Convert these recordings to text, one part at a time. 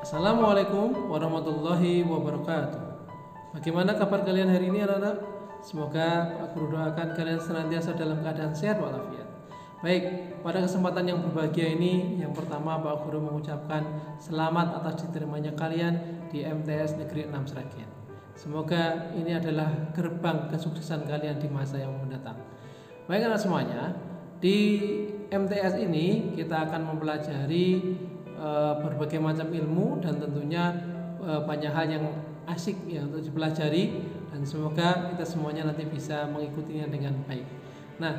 Assalamualaikum warahmatullahi wabarakatuh. Bagaimana kabar kalian hari ini anak-anak? Semoga Pak Guru doakan kalian senantiasa dalam keadaan sehat walafiat. Baik, pada kesempatan yang berbahagia ini, yang pertama Pak Guru mengucapkan selamat atas diterimanya kalian di MTS Negeri 6 Sragen. Semoga ini adalah gerbang kesuksesan kalian di masa yang mendatang. Baik anak semuanya, di MTS ini kita akan mempelajari berbagai macam ilmu dan tentunya banyak hal yang asik ya untuk dipelajari, dan semoga kita semuanya nanti bisa mengikutinya dengan baik. Nah,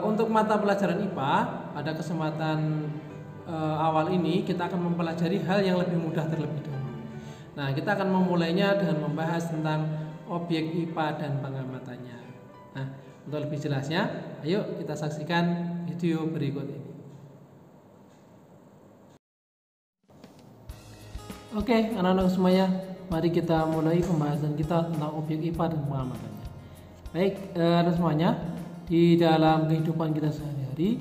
untuk mata pelajaran IPA pada kesempatan awal ini kita akan mempelajari hal yang lebih mudah terlebih dahulu. Nah, kita akan memulainya dengan membahas tentang objek IPA dan pengamatannya. Nah, untuk lebih jelasnya, ayo kita saksikan video berikut ini. Oke, anak-anak semuanya, mari kita mulai pembahasan kita tentang objek IPA dan pengamatannya. Baik, anak semuanya, di dalam kehidupan kita sehari-hari,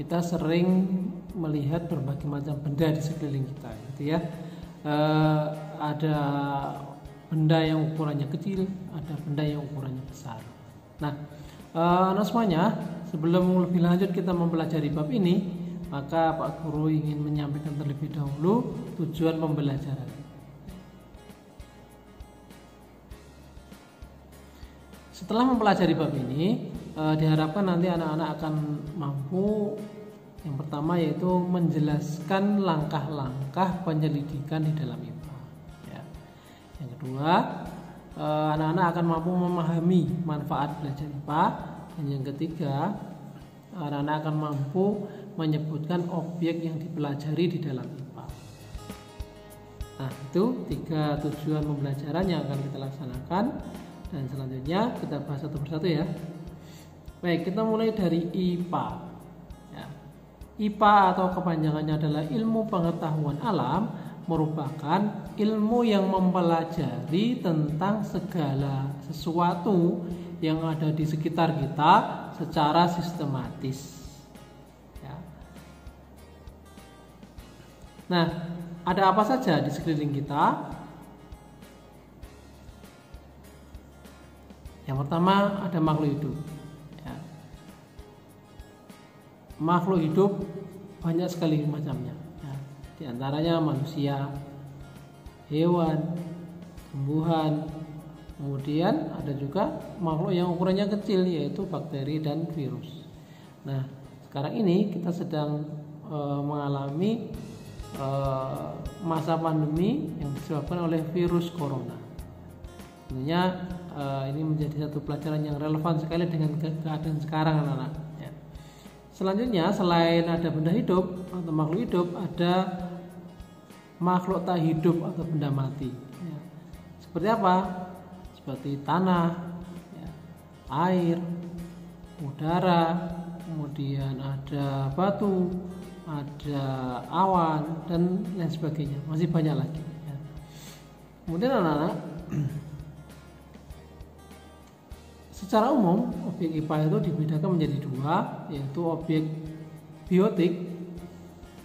kita sering melihat berbagai macam benda di sekeliling kita, gitu ya. Ada benda yang ukurannya kecil, ada benda yang ukurannya besar. Nah, anak semuanya, sebelum lebih lanjut kita mempelajari bab ini, maka Pak Guru ingin menyampaikan terlebih dahulu tujuan pembelajaran. Setelah mempelajari bab ini, diharapkan nanti anak-anak akan mampu, yang pertama yaitu menjelaskan langkah-langkah penyelidikan di dalam IPA. Ya. Yang kedua, anak-anak akan mampu memahami manfaat belajar IPA. Dan yang ketiga, anak-anak akan mampu menyebutkan objek yang dipelajari di dalam IPA. Nah, itu 3 tujuan pembelajaran yang akan kita laksanakan, dan selanjutnya kita bahas satu persatu ya. Baik, kita mulai dari IPA ya. IPA atau kepanjangannya adalah ilmu pengetahuan alam, merupakan ilmu yang mempelajari tentang segala sesuatu yang ada di sekitar kita secara sistematis. Nah, ada apa saja di sekeliling kita? Yang pertama, ada makhluk hidup. Ya. Makhluk hidup banyak sekali macamnya. Ya. Di antaranya manusia, hewan, tumbuhan, kemudian ada juga makhluk yang ukurannya kecil, yaitu bakteri dan virus. Nah, sekarang ini kita sedang mengalami masa pandemi yang disebabkan oleh virus corona. Tentunya ini menjadi satu pelajaran yang relevan sekali dengan keadaan sekarang anak-anak ya. Selanjutnya, selain ada benda hidup atau makhluk hidup, ada makhluk tak hidup atau benda mati ya. Seperti apa? Seperti tanah ya, air, udara, kemudian ada batu, ada awan, dan lain sebagainya. Masih banyak lagi ya. Kemudian anak-anak, secara umum objek IPA itu dibedakan menjadi 2, yaitu objek biotik,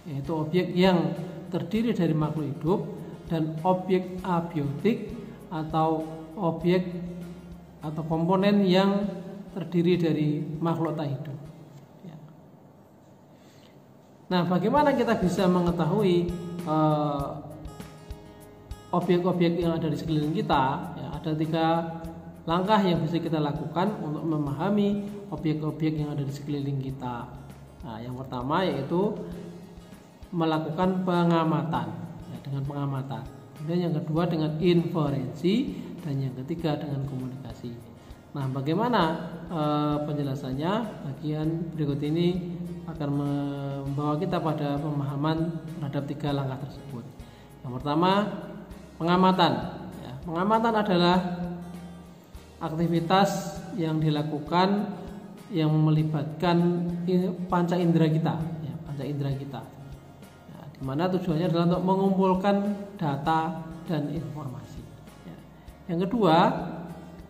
yaitu objek yang terdiri dari makhluk hidup, dan objek abiotik atau objek atau komponen yang terdiri dari makhluk tak hidup. Nah, bagaimana kita bisa mengetahui objek-objek yang ada di sekeliling kita? Ya, ada 3 langkah yang bisa kita lakukan untuk memahami objek-objek yang ada di sekeliling kita. Nah, yang pertama yaitu melakukan pengamatan, ya, dengan pengamatan. Kemudian yang kedua dengan inferensi, dan yang ketiga dengan komunikasi. Nah, bagaimana penjelasannya? Bagian berikut ini akan membawa kita pada pemahaman terhadap 3 langkah tersebut. Yang pertama, pengamatan. Ya, pengamatan adalah aktivitas yang dilakukan yang melibatkan panca indera kita, ya, panca indera kita. Ya, di mana tujuannya adalah untuk mengumpulkan data dan informasi. Ya. Yang kedua,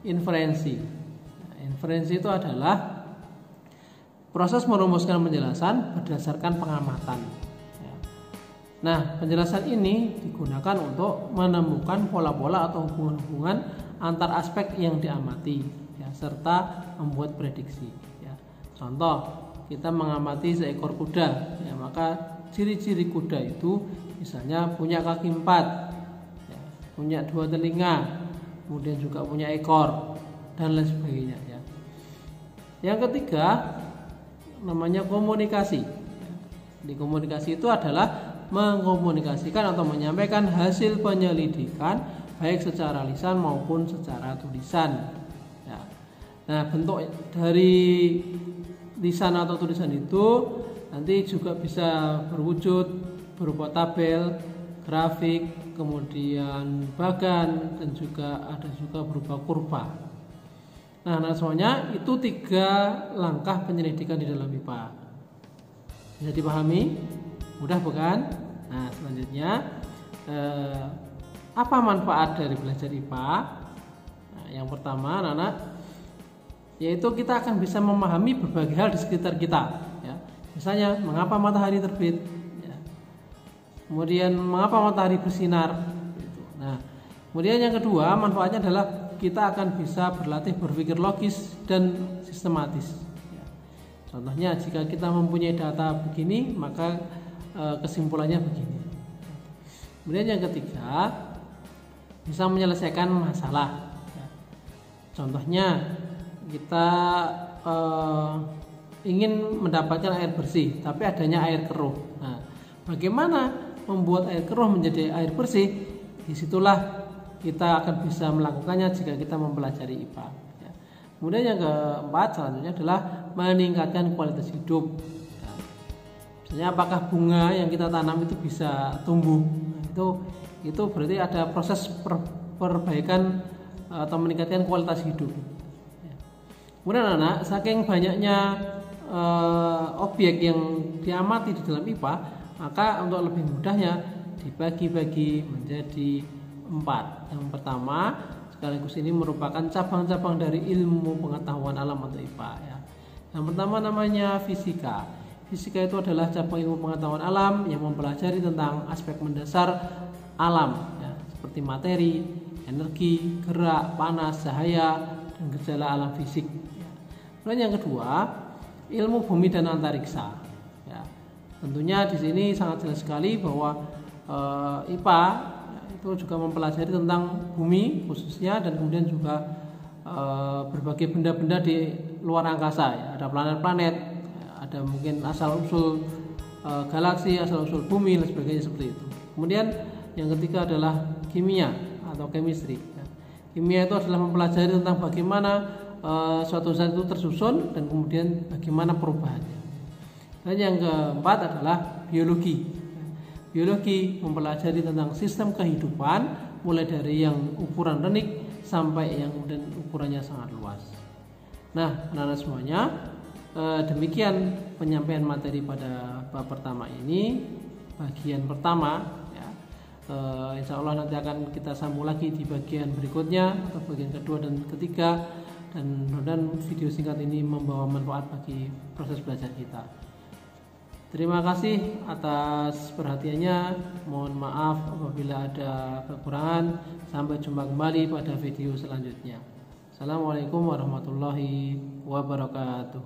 inferensi. Ya, inferensi itu adalah proses merumuskan penjelasan berdasarkan pengamatan. Ya. Nah, penjelasan ini digunakan untuk menemukan pola-pola atau hubungan-hubungan antar aspek yang diamati, ya, serta membuat prediksi. Ya. Contoh, kita mengamati seekor kuda, ya, maka ciri-ciri kuda itu misalnya punya kaki 4, ya, punya 2 telinga, kemudian juga punya ekor, dan lain sebagainya. Ya. Yang ketiga, namanya komunikasi. Di komunikasi itu adalah mengkomunikasikan atau menyampaikan hasil penyelidikan baik secara lisan maupun secara tulisan. Ya. Nah, bentuk dari lisan atau tulisan itu nanti juga bisa berwujud berupa tabel, grafik, kemudian bagan, dan juga ada juga berupa kurva. Nah, semuanya itu 3 langkah penyelidikan di dalam IPA. Bisa dipahami? Mudah bukan? Nah, selanjutnya apa manfaat dari belajar IPA? Nah, yang pertama, anak-anak, yaitu kita akan bisa memahami berbagai hal di sekitar kita. Ya. Misalnya, mengapa matahari terbit? Ya. Kemudian, mengapa matahari bersinar? Gitu. Nah, kemudian yang kedua, manfaatnya adalah kita akan bisa berlatih berpikir logis dan sistematis. Ya. Contohnya, jika kita mempunyai data begini, maka kesimpulannya begini. Kemudian yang ketiga, bisa menyelesaikan masalah. Ya. Contohnya, kita ingin mendapatkan air bersih, tapi adanya air keruh. Nah, bagaimana membuat air keruh menjadi air bersih? Disitulah kita akan bisa melakukannya jika kita mempelajari IPA. Ya. Kemudian yang keempat, selanjutnya adalah meningkatkan kualitas hidup. Misalnya, apakah bunga yang kita tanam itu bisa tumbuh? Itu berarti ada proses perbaikan atau meningkatkan kualitas hidup. Kemudian anak, saking banyaknya objek yang diamati di dalam IPA, maka untuk lebih mudahnya dibagi-bagi menjadi 4. Yang pertama, sekaligus ini merupakan cabang-cabang dari ilmu pengetahuan alam atau IPA. Ya. Yang pertama namanya fisika. Fisika itu adalah cabang ilmu pengetahuan alam yang mempelajari tentang aspek mendasar alam, ya, seperti materi, energi, gerak, panas, cahaya, dan gejala alam fisik. Ya. Kemudian yang kedua, ilmu bumi dan antariksa. Ya. Tentunya di sini sangat jelas sekali bahwa IPA itu juga mempelajari tentang bumi khususnya, dan kemudian juga berbagai benda-benda di luar angkasa. Ya. Ada planet-planet, ada mungkin asal-usul galaksi, asal-usul bumi, dan sebagainya seperti itu. Kemudian yang ketiga adalah kimia atau chemistry. Kimia itu adalah mempelajari tentang bagaimana suatu zat itu tersusun dan kemudian bagaimana perubahannya. Dan yang keempat adalah biologi. Biologi mempelajari tentang sistem kehidupan, mulai dari yang ukuran renik sampai yang kemudian ukurannya sangat luas. Nah, anak-anak semuanya, demikian penyampaian materi pada bab pertama ini, bagian pertama. Ya. Insya Allah nanti akan kita sambung lagi di bagian berikutnya atau bagian kedua dan ketiga, dan mudah-mudahan video singkat ini membawa manfaat bagi proses belajar kita. Terima kasih atas perhatiannya. Mohon maaf apabila ada kekurangan. Sampai jumpa kembali pada video selanjutnya. Assalamualaikum warahmatullahi wabarakatuh.